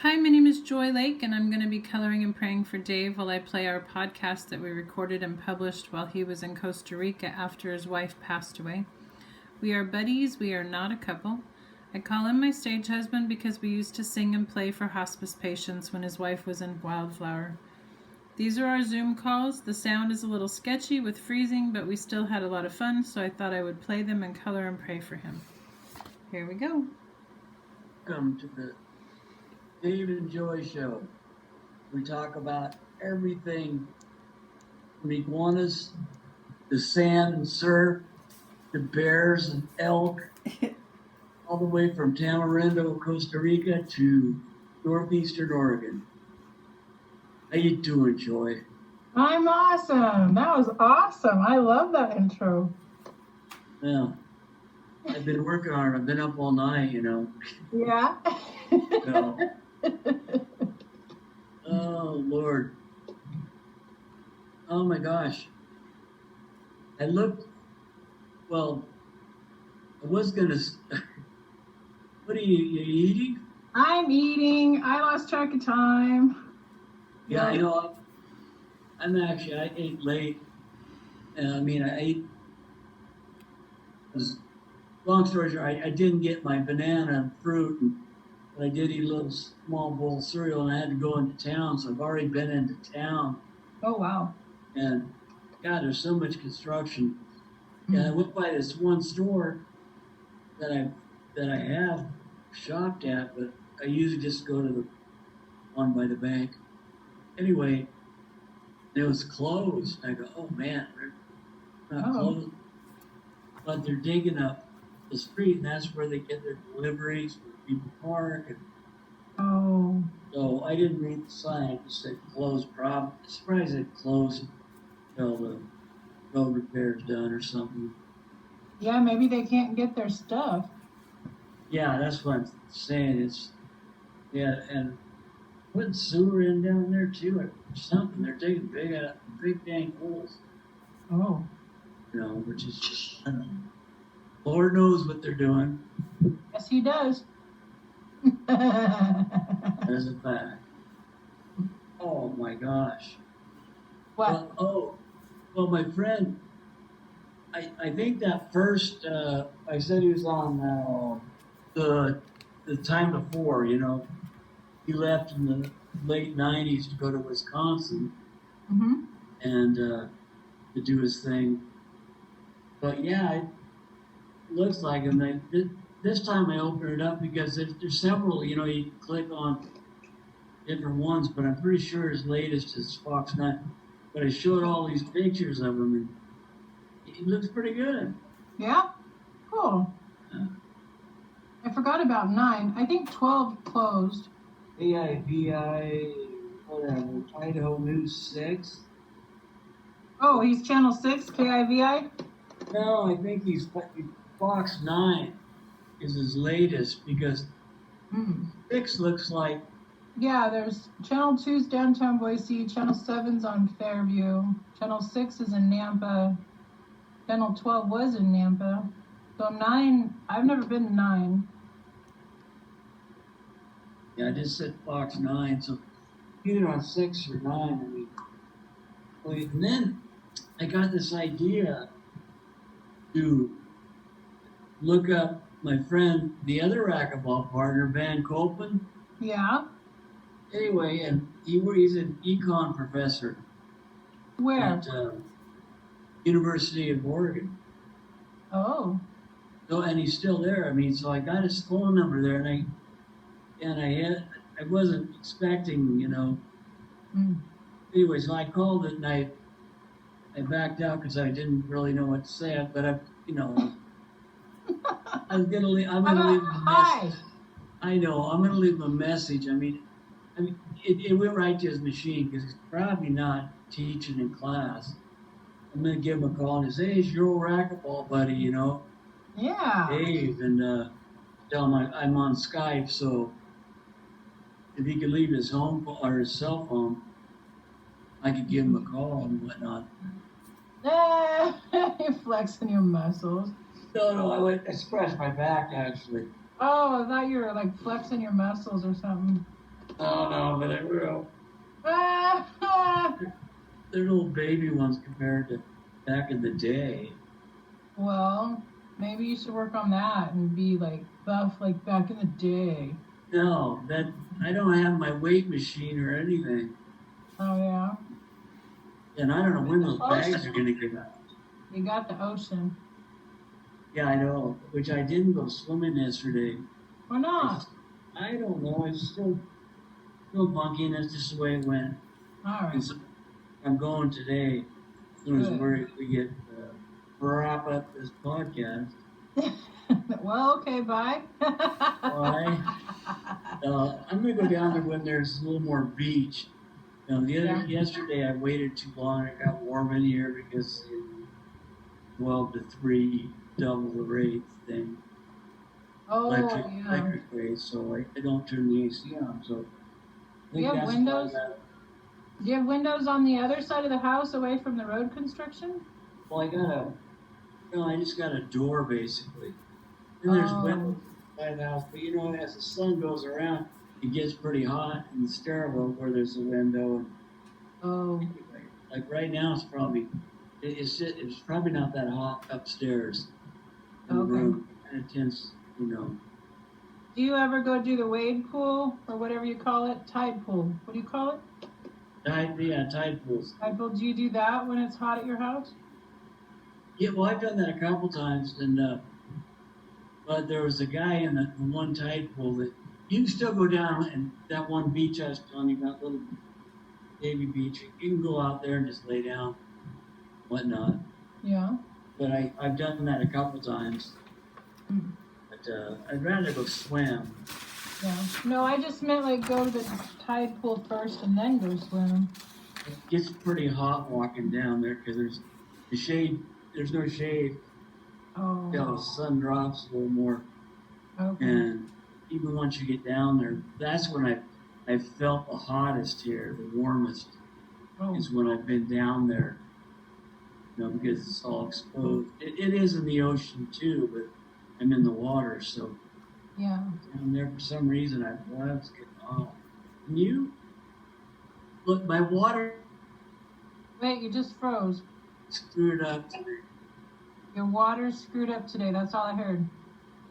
Hi, my name is Joi Lake, and I'm going to be coloring and praying for Dave while I play our podcast that we recorded and published while he was in Costa Rica after his wife passed away. We are buddies, we are not a couple. I call him my stage husband because we used to sing and play for hospice patients when his wife was in Wildflower. These are our Zoom calls. The sound is a little sketchy with freezing, but we still had a lot of fun, so I thought I would play them and color and pray for him. Here we go. Welcome to the Dave and Joy Show. We talk about everything from iguanas to sand and surf to bears and elk, all the way from Tamarindo, Costa Rica to northeastern Oregon. How you doing, Joy? I'm awesome. That was awesome. I love that intro. Well, I've been working on it. I've been up all night, Yeah. So, oh, Lord. Oh, my gosh. I was going to, what are you eating? I'm eating. I lost track of time. Yeah, I ate late. Long story short, I didn't get my banana and fruit, but I did eat a little small bowl of cereal, and I had to go into town, so I've already been into town. Oh, wow. And God, there's so much construction. And I went by this one store that I have shopped at, but I usually just go to the one by the bank. Anyway, it was closed. I go, oh man, they're not closed. But they're digging up the street, and that's where they get their deliveries for people park. Oh. So I didn't read the sign. It just said closed. I'm surprised it closed until the road repair's done or something. Yeah, maybe they can't get their stuff. Yeah, that's what I'm saying. And putting sewer in down there too or something. They're digging big dang holes. Oh. Which is just, Lord knows what they're doing. Yes, he does. There's a fact. Oh my gosh. What? Well, my friend, I think that first, I said he was on the time before, he left in the late 90s to go to Wisconsin and to do his thing. But yeah, it looks like him. This time I opened it up because there's several, you click on different ones, but I'm pretty sure his latest is Fox 9. But I showed all these pictures of him, and he looks pretty good. Yeah? Cool. I forgot about 9. I think 12 closed. AIVI, whatever, Idaho News 6. Oh, he's Channel 6, KIVI? No, I think he's Fox 9 is his latest because 6 looks like. Yeah, there's Channel 2's downtown Boise, Channel 7's on Fairview, Channel 6 is in Nampa, Channel 12 was in Nampa. So 9, I've never been to 9. Yeah, I just said Fox 9, so either on 6 or 9. And then I got this idea to look up my friend, the other racquetball partner, Van Copen. Yeah. Anyway, and he's an econ professor. Where? At University of Oregon. Oh. So, and he's still there. So I got his phone number there, and I wasn't expecting, Anyway, so I called it, and I backed out because I didn't really know what to say. But I'm gonna leave him a message. I know. I'm gonna leave him a message. It went right to his machine because he's probably not teaching in class. I'm gonna give him a call and say, "Hey, it's your old racquetball buddy, Yeah. Dave," and tell him I'm on Skype. So if he could leave his home or his cell phone, I could give him a call and whatnot. You're flexing your muscles. No, I scratched my back actually. Oh, I thought you were like flexing your muscles or something. Oh no, but I will. Ah, They're little baby ones compared to back in the day. well, maybe you should work on that and be like buff like back in the day. No, that I don't have my weight machine or anything, Oh yeah. and I don't know when those bags Ocean. are gonna get out. You got the ocean. Yeah, I know. Which I didn't go swimming yesterday. Why not? I don't know. It's still funky, and that's just the way it went. All right. And so I'm going today. As soon as we get wrap up this podcast. Well, okay, bye. Why? I'm gonna go down there when there's a little more beach. Yesterday I waited too long. It got warm in here because 12 to 3, double the rate thing. Oh, Electric rate, so I don't turn the AC on. So do you have windows? Do you have windows on the other side of the house away from the road construction? Well, I just got a door basically. And there's windows inside the house, but as the sun goes around, it gets pretty hot in the stairwell where there's a window. Oh. Like right now, it's probably not that hot upstairs. In the room. And it tends, Do you ever go do the wade pool or whatever you call it? Tide pool. What do you call it? Tide pools. Tide pool. Do you do that when it's hot at your house? Yeah, well, I've done that a couple times, and but there was a guy in the one tide pool that you can still go down, and that one beach I was telling you about, little baby beach, you can go out there and just lay down, whatnot. Yeah. But I've done that a couple times. Mm. But I'd rather go swim. Yeah. No, I just meant like go to the tide pool first and then go swim. It gets pretty hot walking down there because there's no shade. Oh. The sun drops a little more. Okay. And even once you get down there, that's when I felt the hottest here, the warmest, is when I've been down there. Because it's all exposed. It is in the ocean too, but I'm in the water, so yeah. Down there for some reason I was getting off. And you look, my water. Wait, you just froze. Screwed up today. Your water's screwed up today. That's all I heard.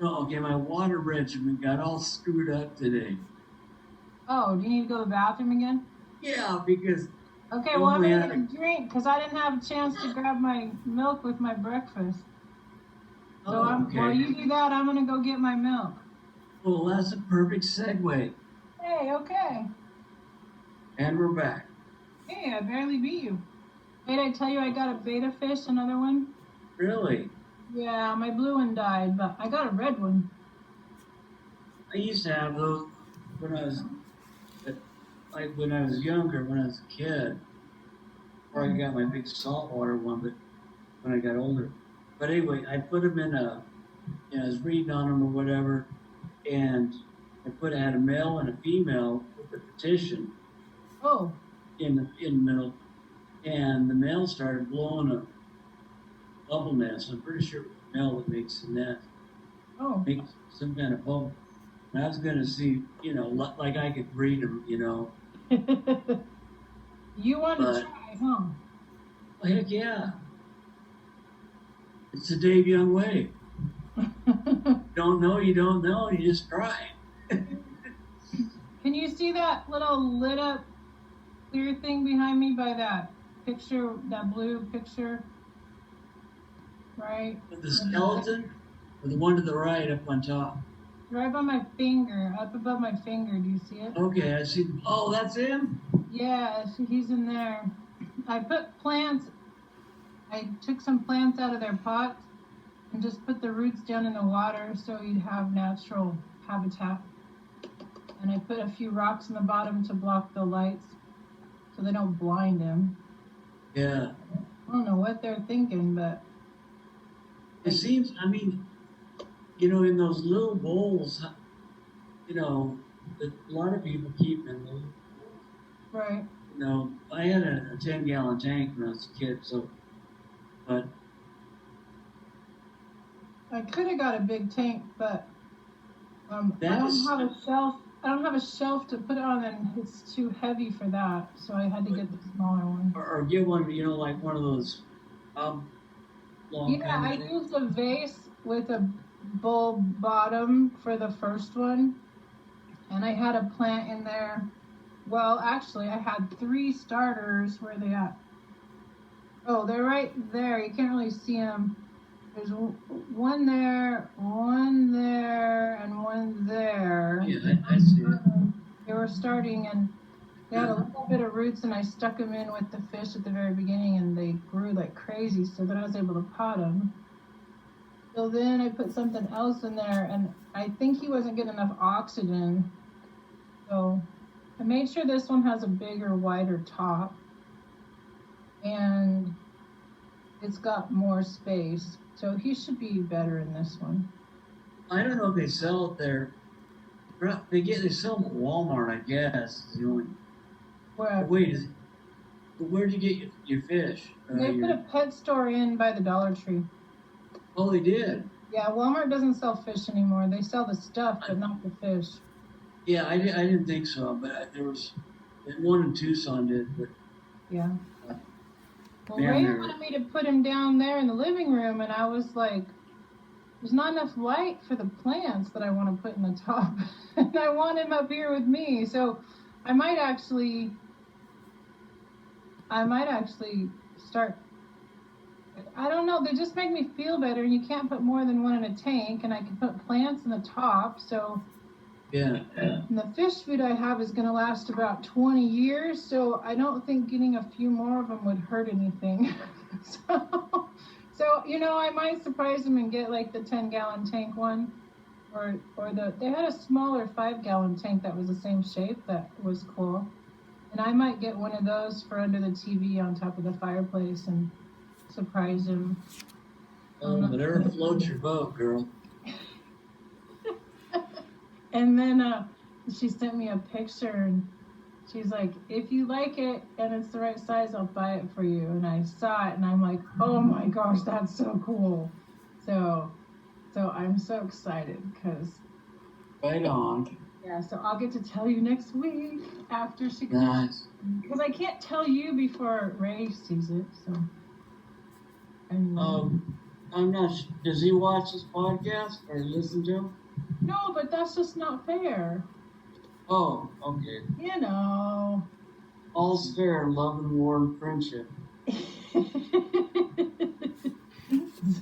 Oh, okay, my water regimen got all screwed up today. Oh, do you need to go to the bathroom again? Yeah, because. Okay, well, I'm going to drink because I didn't have a chance to grab my milk with my breakfast. So while you do that, I'm going to go get my milk. Well, that's a perfect segue. Hey, okay. And we're back. Hey, I barely beat you. Did I tell you I got a beta fish, another one? Really? Yeah, my blue one died, but I got a red one. I used to have those when I was younger, when I was a kid. Or I got my big saltwater one, but when I got older. But anyway, I put them in I was reading on them or whatever, and I had a male and a female with the petition. Oh. In the middle, and the male started blowing a bubble nest. I'm pretty sure it was the male that makes the nest. Oh. Makes some kind of bubble. And I was going to see, like I could breed them, You want to try, huh? Well, heck yeah. It's the Dave Young way. Don't know, you just try. Can you see that little lit up clear thing behind me by that picture, that blue picture? Right? The skeleton or the one to the right up on top? Right by my finger, up above my finger. Do you see it? Okay, I see. Oh, that's him? Yeah, he's in there. I took some plants out of their pots and just put the roots down in the water so you'd have natural habitat. And I put a few rocks in the bottom to block the lights so they don't blind him. Yeah. I don't know what they're thinking, but... It seems, in those little bowls, that a lot of people keep in those. Right. I had a 10-gallon tank when I was a kid, but I could have got a big tank, but I don't have a shelf I don't have a shelf to put it on, and it's too heavy for that. So I had to get the smaller one. Or get one, like one of those long Yeah, kind of I things. used a vase with a bulb bottom for the first one, and I had a plant in there. Well, actually, I had 3 starters. Where are they at? Oh, they're right there. You can't really see them. There's one there, and one there. Yeah, I see it. They were starting, and they had a little bit of roots, and I stuck them in with the fish at the very beginning, and they grew like crazy. So then I was able to pot them. So then I put something else in there, and I think he wasn't getting enough oxygen. So I made sure this one has a bigger, wider top, and it's got more space. So he should be better in this one. I don't know if they sell it there. They sell them at Walmart, I guess. Is the only. Wait, where'd you get your fish? They put a pet store in by the Dollar Tree. Oh, they did. Yeah, Walmart doesn't sell fish anymore. They sell the stuff, but not the fish. Yeah, I didn't think so, but there was one in Tucson did, but yeah. Well, man, Ray wanted me to put him down there in the living room, and I was like, there's not enough light for the plants that I want to put in the top. And I want him up here with me. So I might actually start. I don't know. They just make me feel better. You can't put more than one in a tank, and I can put plants in the top. So yeah. And the fish food I have is going to last about 20 years. So I don't think getting a few more of them would hurt anything. So I might surprise them and get like the 10-gallon tank one, or they had a smaller 5-gallon tank that was the same shape that was cool, and I might get one of those for under the TV on top of the fireplace and surprise him. Whatever floats your boat, girl. And then she sent me a picture, and she's like, if you like it and it's the right size, I'll buy it for you. And I saw it, and I'm like, oh my gosh, that's so cool. So I'm so excited because. Right on. Yeah, so I'll get to tell you next week after she comes. Nice. Because I can't tell you before Ray sees it. So. I'm not. Does he watch this podcast or listen to him? No, but that's just not fair. Oh, okay. All's fair in love and war and friendship.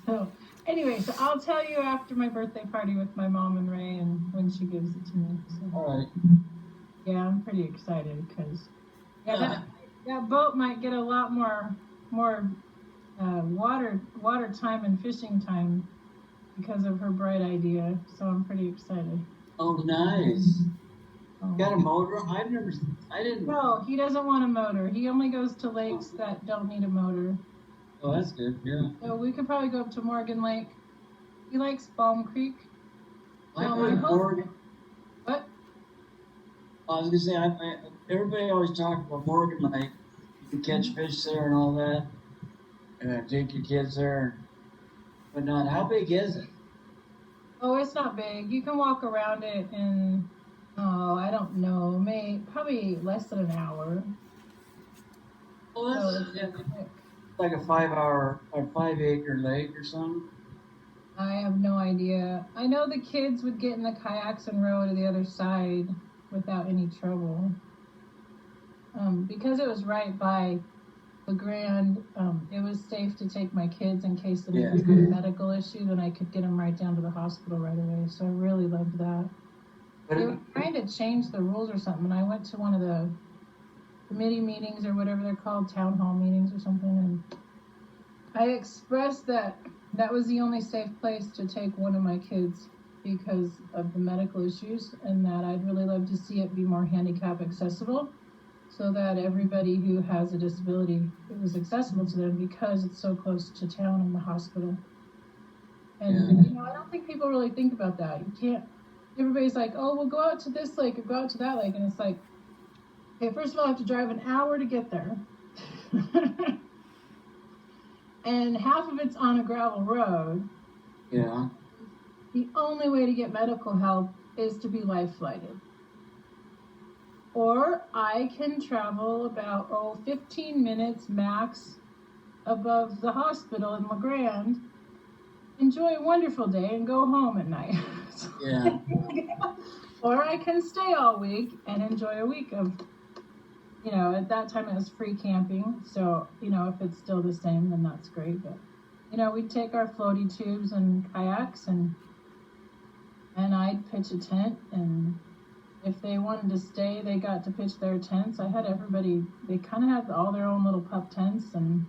So, anyway, so I'll tell you after my birthday party with my mom and Ray, and when she gives it to me. So, all right. Yeah, I'm pretty excited because that boat might get a lot more water time and fishing time because of her bright idea. So I'm pretty excited. Oh, nice. Got a motor? I didn't. No, he doesn't want a motor. He only goes to lakes that don't need a motor. Oh, that's good. Yeah. So we could probably go up to Morgan Lake. He likes Balm Creek. Morgan. What? I was gonna say, everybody always talks about Morgan Lake. You can catch fish there and all that, and take your kids there. But not. How big is it? Oh, it's not big. You can walk around it in, I don't know, probably less than an hour. Oh, that's like a 5-hour or 5-acre lake or something. I have no idea. I know the kids would get in the kayaks and row to the other side without any trouble. Because it was right by the Grand, it was safe to take my kids in case they had a medical issue, then I could get them right down to the hospital right away. So I really loved that. They were trying to change the rules or something, and I went to one of the committee meetings or whatever they're called, town hall meetings or something, and I expressed that was the only safe place to take one of my kids because of the medical issues, and that I'd really love to see it be more handicap accessible, so that everybody who has a disability, it was accessible to them because it's so close to town and the hospital. And, I don't think people really think about that. You can't, everybody's like, oh, we'll go out to this lake or go out to that lake. And it's like, okay, first of all, I have to drive an hour to get there. And half of it's on a gravel road. Yeah. The only way to get medical help is to be life flighted. Or I can travel about 15 minutes max above the hospital in La Grande, enjoy a wonderful day, and go home at night. Yeah. Or I can stay all week and enjoy a week of, at that time it was free camping. So, if it's still the same, then that's great. But, we'd take our floaty tubes and kayaks and I'd pitch a tent, and if they wanted to stay, they got to pitch their tents. I had everybody, they kind of had all their own little pup tents. And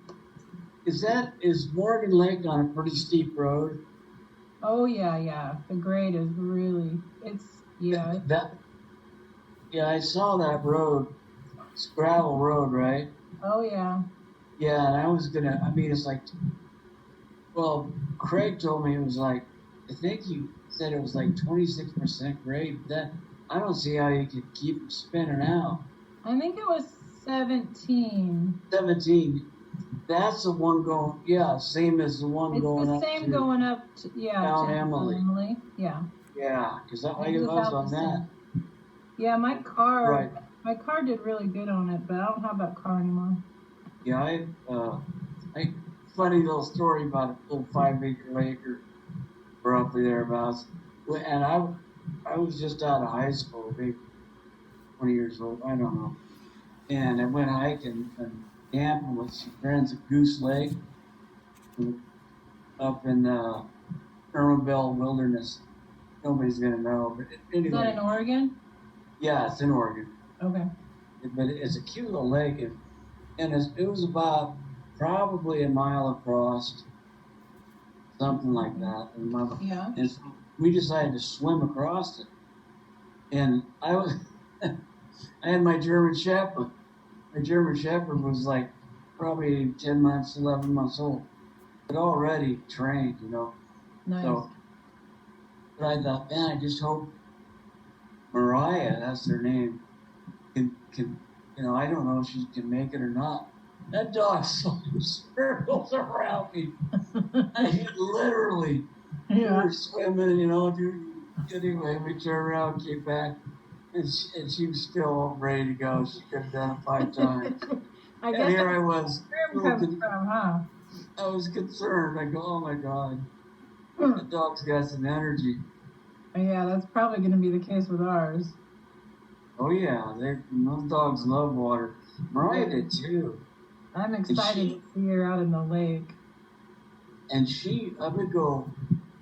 is Morgan Lake on a pretty steep road? oh yeah, the grade is really, yeah, I saw that road. It's gravel road, right? oh yeah. Yeah, and it's like, well, Craig told me it was like, I think he said it was like 26% grade. That I don't see how you could keep spinning out. I think it was 17. 17. That's the one going, yeah, same as the one going up. It's the same going up to, Mount to Emily. Yeah. Yeah, because I It's was about on the that. same. Yeah, my car, Right. my car did really good on it, but I don't have that car anymore. Yeah, I funny little story about a little 5-acre lake or up thereabouts. And I was just out of high school, maybe 20 years old, I don't know. And I went hiking and camping with some friends at Goose Lake up in Irmabel Wilderness. Nobody's gonna know, but anyway. Is that in Oregon? Yeah, it's in Oregon. Okay. But it's a cute little lake, and it was about probably a mile across, something like that. And we decided to swim across it, and I had my German Shepherd. My German Shepherd was like probably 10 months, 11 months old, but already trained, Nice. So, but I thought, man, I just hope Mariah, that's her name, can I don't know if she can make it or not. That dog saw circles around me. I literally, we were swimming, anyway, we turned around, came back, and she was still ready to go. She could have done it 5 times. And here I was. I was concerned. I go, oh my God, the dog's got some energy. Yeah, that's probably going to be the case with ours. Oh yeah, those dogs love water. Mariah did too. I'm excited to see her out in the lake. And I would go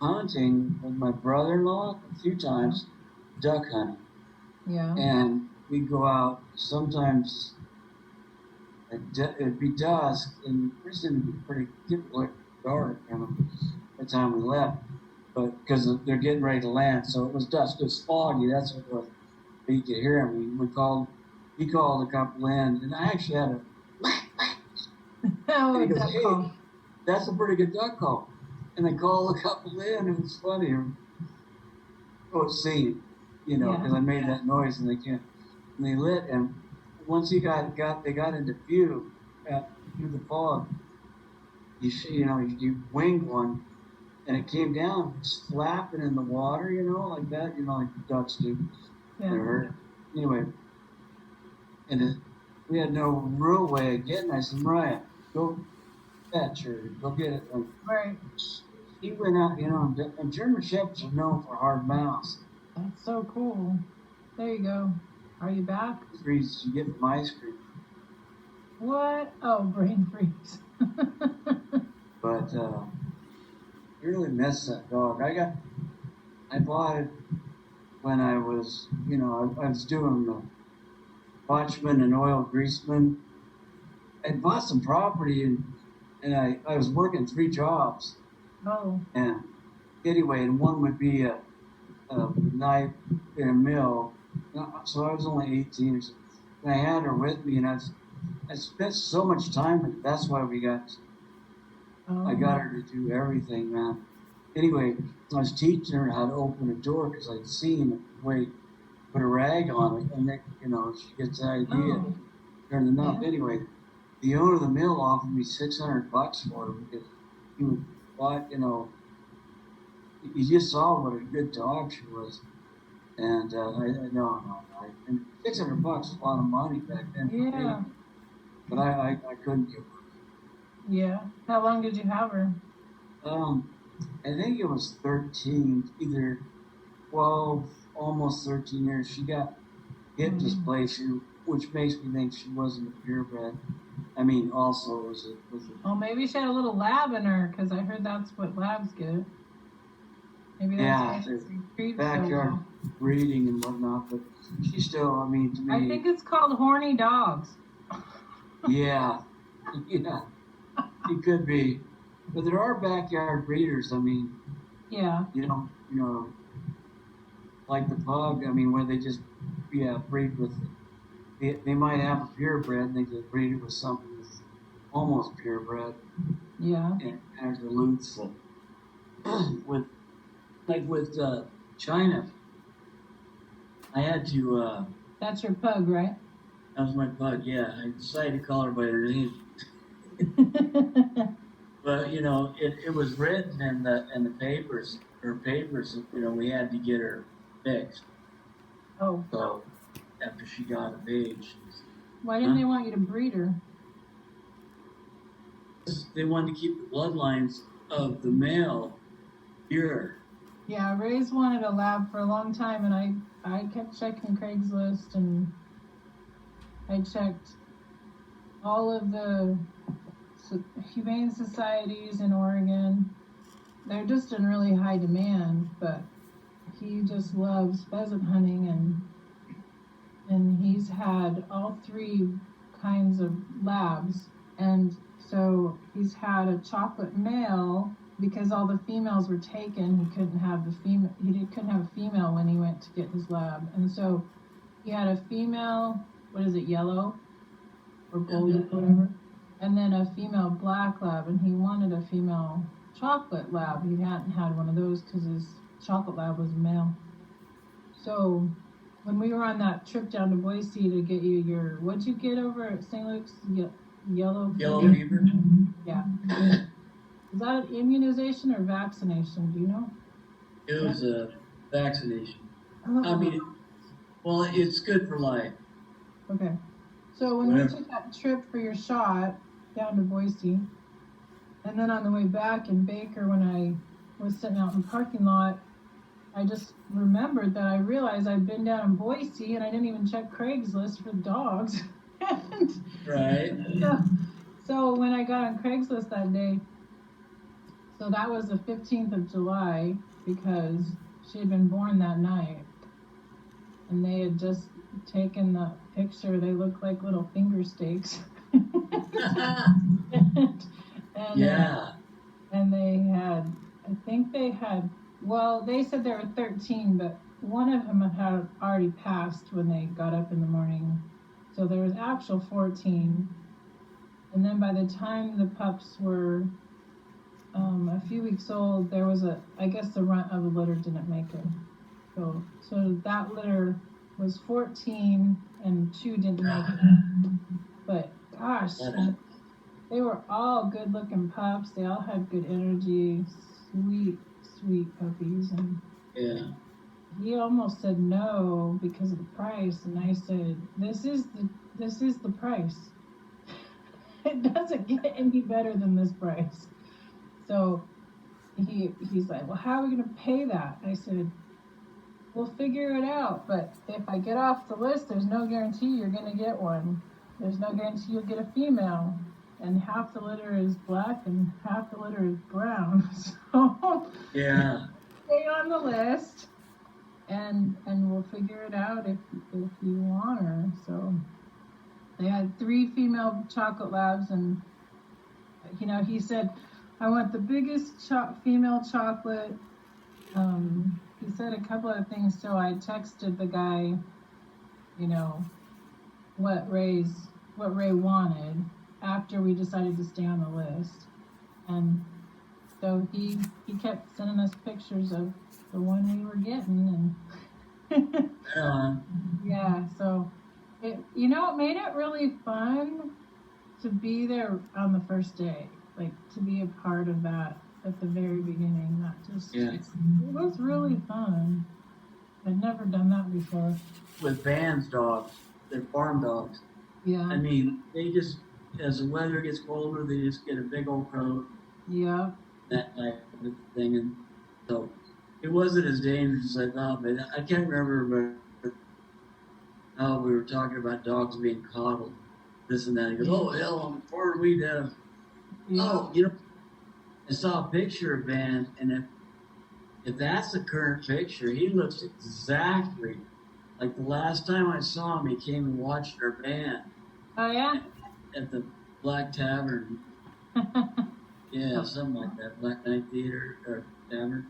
hunting with my brother-in-law a few times, duck hunting. Yeah. And we'd go out sometimes. It'd be dusk, and pretty soon it'd be pretty dark, by the time we left. But because they're getting ready to land, so it was dusk. It was foggy. That's what it was. But you could hear him. He called a couple in, and I actually had a. Oh, goes, hey, that's a pretty good duck call. And I called a couple in, and it's funny. See, because I made that noise, and they lit, and once they got into view through the fog, you winged one, and it came down, just flapping in the water, like that, like the ducks do. Yeah. They hurt. Anyway, and we had no real way of getting it. I said, Mariah, go fetch her, go get it. Right. He went out, and German Shepherds are known for hard mouths. That's so cool. There you go. Are you back? Freeze, you get from ice cream. What? Oh, brain freeze. But really miss that dog. I bought it when I was, I was doing the watchman and oil greaseman. I bought some property and I was working 3 jobs. Oh. And anyway, and one would be a knife in a mill. So I was only 18 or so. And I had her with me, and I spent so much time with her. That's why I got her to do everything, man. Anyway, I was teaching her how to open a door because I'd seen the way put a rag on it, and she gets the idea. Turn the knob. Yeah. Anyway, the owner of the mill offered me $600 for her because he would buy, you just saw what a good dog she was. And and $600 $600 is a lot of money back then. Yeah. But I couldn't give her. Yeah. How long did you have her? I think it was 13, either 12, almost 13 years. She got hip dysplasia, which makes me think she wasn't a purebred. I mean, also was it? Well, maybe she had a little lab in her, because I heard that's what labs get. Maybe that's why she retrieves so backyard well. breeding and whatnot, but she still, I mean, to me. I think it's called horny dogs. Yeah, yeah, it could be. But there are backyard breeders. I mean, Yeah. you know, like the pug. I mean, where they just breed with. They might have a purebred and they just breed it with something that's almost purebred. Yeah. And as the loots with China, I had to. That's your pug, right? That was my pug. Yeah, I decided to call her by her name. But it was written in the papers. Her papers. We had to get her fixed. Oh. So after she got of age. Why didn't they want you to breed her? They wanted to keep the bloodlines of the male pure. Yeah, Ray's wanted a lab for a long time, and I kept checking Craigslist, and I checked all of the humane societies in Oregon. They're just in really high demand, but he just loves pheasant hunting, and he's had all three kinds of labs, and so he's had a chocolate male. Because all the females were taken, he couldn't have the female. Couldn't have a female when he went to get his lab, and so he had a female. What is it, yellow or gold or whatever? And then a female black lab, and he wanted a female chocolate lab. He hadn't had one of those because his chocolate lab was a male. So when we were on that trip down to Boise to get you your, what'd you get over at St. Luke's? Yellow fever. Yeah. Is that an immunization or vaccination? Do you know? It was a vaccination. Oh. I mean, well, it's good for life. Okay. So when we took that trip for your shot down to Boise, and then on the way back in Baker, when I was sitting out in the parking lot, I just remembered that I realized I'd been down in Boise and I didn't even check Craigslist for dogs. Right. So when I got on Craigslist that day, so that was the 15th of July, because she had been born that night. And they had just taken the picture. They looked like little finger steaks. Yeah. And they had, I think they had, well, they said there were 13, but one of them had already passed when they got up in the morning. So there was actual 14. And then by the time the pups were a few weeks old, there was I guess the runt of the litter didn't make it. So that litter was 14 and 2 didn't make it. But gosh, they were all good looking pups. They all had good energy, sweet puppies. And yeah. He almost said no because of the price, and I said, this is the price. It doesn't get any better than this price. So he's like, well, how are we going to pay that? I said, we'll figure it out. But if I get off the list, there's no guarantee you're going to get one. There's no guarantee you'll get a female. And half the litter is black and half the litter is brown. So yeah, stay on the list, and we'll figure it out if you want her. So they had 3 female chocolate labs, and he said, I want the biggest female chocolate. He said a couple of things, so I texted the guy, what Ray wanted after we decided to stay on the list. And so he kept sending us pictures of the one we were getting, and yeah, so it made it really fun to be there on the first day, like to be a part of that at the very beginning. It was really fun. I've never done that before. with Van's dogs. They're farm dogs. Yeah. I mean, they just, as the weather gets colder, they just get a big old coat, Yeah. that type of thing. And so it wasn't as dangerous as I thought, but I can't remember how we were talking about dogs being coddled, this and that. He goes, oh, hell, on the farm we have. Yeah. Oh, I saw a picture of Van, and if that's the current picture, he looks exactly like the last time I saw him. He came and watched our band Oh, yeah? at the Black Tavern. Yeah, something like that. Black Knight Theater or Tavern.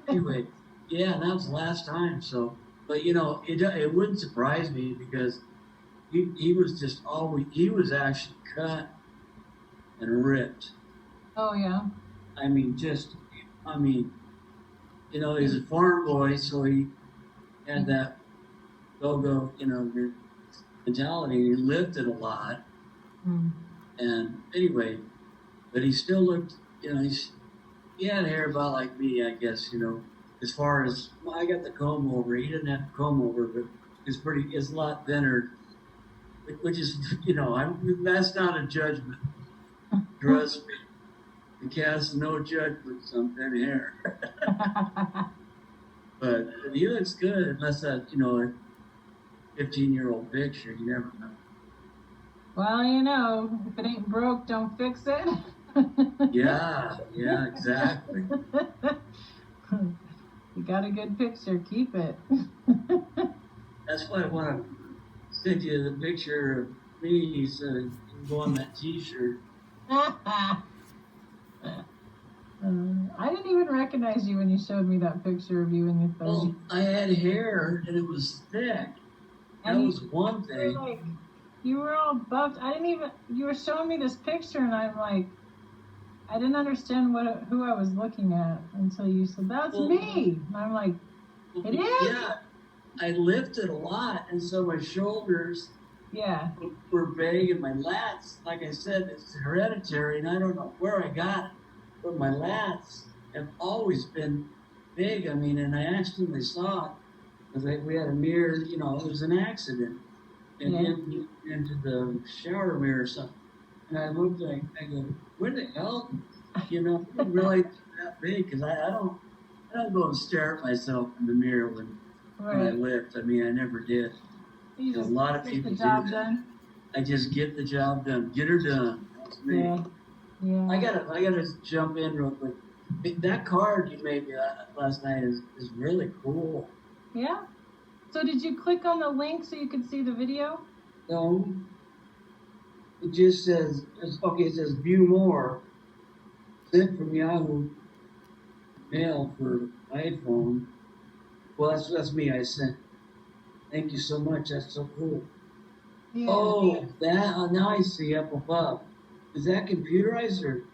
Anyway, yeah, that was the last time. So, but it wouldn't surprise me because he was just always, he was actually cut and ripped. Oh, yeah. I mean, he's a farm boy, so he had that go-go, mentality. He lifted a lot. Mm. And anyway, but he still looked, he had hair about like me, I guess, as far as, I got the comb over. He didn't have the comb over, but it's a lot thinner, which is, that's not a judgment. Trust me. He casts no judgments on thin hair. But he looks good, unless that, a 15-year-old picture. You never know. Well, if it ain't broke, don't fix it. Yeah, exactly. You got a good picture, keep it. That's why I want to send you the picture of me so you can go on that T-shirt. I didn't even recognize you when you showed me that picture of you in your 30s. Well, I had hair and it was thick. That was one thing. You were all buffed. You were showing me this picture and I'm like, I didn't understand who I was looking at until you said, that's me. And I'm like, it is? Yeah, I lifted a lot, and so my shoulders were big, and my lats, like I said, it's hereditary, and I don't know where I got it, but my lats have always been big. I mean, and I accidentally saw it, because we had a mirror, it was an accident, and into the shower mirror or something. And I looked I go, where the hell, really that big? Because I don't go and stare at myself in the mirror when I lift. I mean, I never did. You just a lot of people get the job do that. done. I just get the job done. Get her done. That's me. Yeah. I gotta jump in real quick. That card you made me last night is really cool. Yeah? So did you click on the link so you could see the video? No. It just says, it says view more. Sent from Yahoo Mail for iPhone. Well, that's me. I sent. Thank you so much. That's so cool. Yeah. Oh, now I see up above. Is that computerized or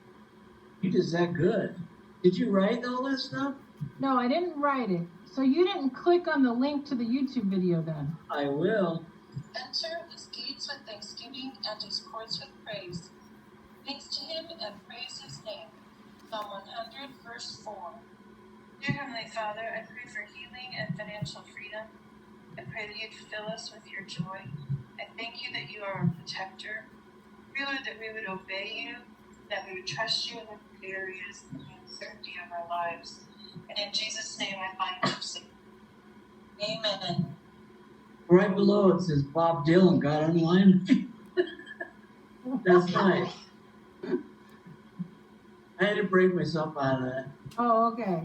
you did that good? Did you write all that stuff? No, I didn't write it. So you didn't click on the link to the YouTube video then? I will. Enter his gates with thanksgiving and his courts with praise. Thanks to him and praise his name. Psalm 100, verse 4. Dear Heavenly Father, I pray for healing and financial freedom. I pray that you'd fill us with your joy. I thank you that you are our protector. Pray, Lord, that we would obey you, that we would trust you in the areas and the uncertainty of our lives. And in Jesus' name I find mercy. Amen. Right below it says Bob Dylan got online. That's nice. I had to break myself out of that. Oh, okay.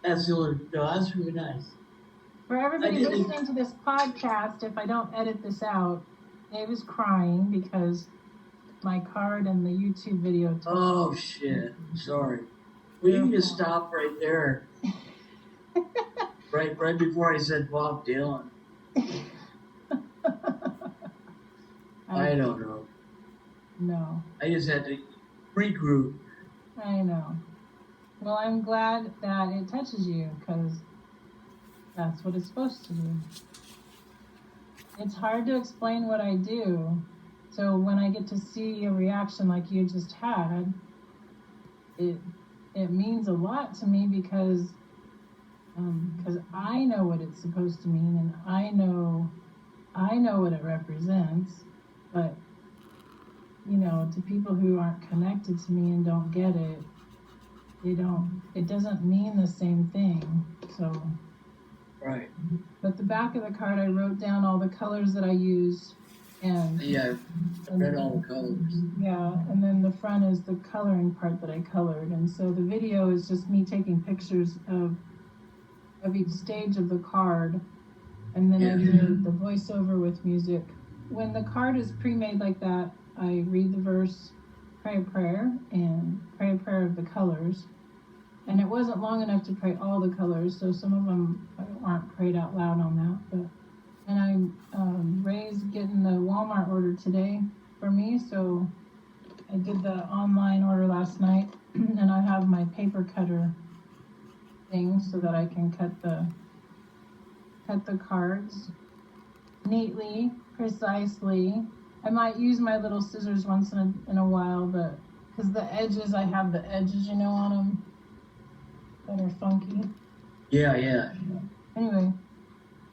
That's really nice. For everybody listening to this podcast, if I don't edit this out, Dave is crying because my card and the YouTube video. Oh, shit. Sorry. Well, you can just stop right there. right before I said Bob Dylan. I don't know. No. I just had to regroup. I know. Well, I'm glad that it touches you because that's what it's supposed to do. It's hard to explain what I do. So when I get to see a reaction like you just had, it means a lot to me because because I know what it's supposed to mean, and I know what it represents, but to people who aren't connected to me and don't get it, it doesn't mean the same thing. So, Right. but the back of the card, I wrote down all the colors that I use, and Yeah, I read all the colors. yeah, and then the front is the coloring part that I colored, and so the video is just me taking pictures of each stage of the card, and then I did the voiceover with music. When the card is pre-made like that, I read the verse, pray a prayer, and pray a prayer of the colors. And it wasn't long enough to pray all the colors, so some of them aren't prayed out loud on that. And Ray's getting the Walmart order today for me, so I did the online order last night, and I have my paper cutter thing so that I can cut the cards neatly, precisely. I might use my little scissors once in a while, but because the edges, I have the edges, on them that are funky. Yeah. Anyway,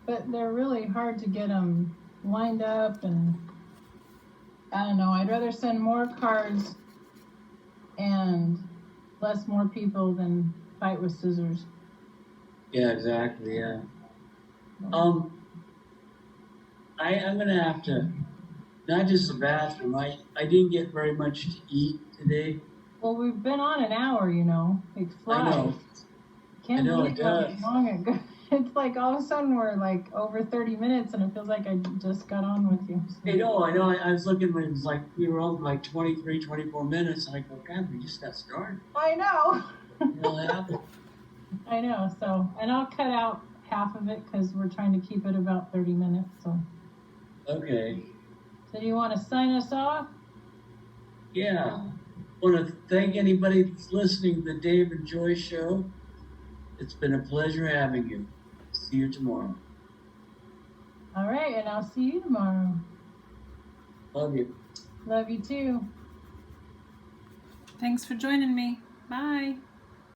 but they're really hard to get them lined up, and I don't know. I'd rather send more cards and bless more people than fight with scissors. Yeah, exactly. Yeah. I'm gonna have to, not just the bathroom. I didn't get very much to eat today. Well, we've been on an hour, It flies. I know. Can't I know believe it how does. long it goes. It's like all of a sudden we're like over 30 minutes, and it feels like I just got on with you. So. I know. I was looking when it was like we were on like 23, 24 minutes. And I go, God, we just got started. I know. What happened? I know. So, and I'll cut out half of it because we're trying to keep it about 30 minutes. So. Okay. So do you want to sign us off? Yeah. I want to thank anybody that's listening to the Dave and Joy Show. It's been a pleasure having you. See you tomorrow. All right, and I'll see you tomorrow. Love you. Love you too. Thanks for joining me. Bye.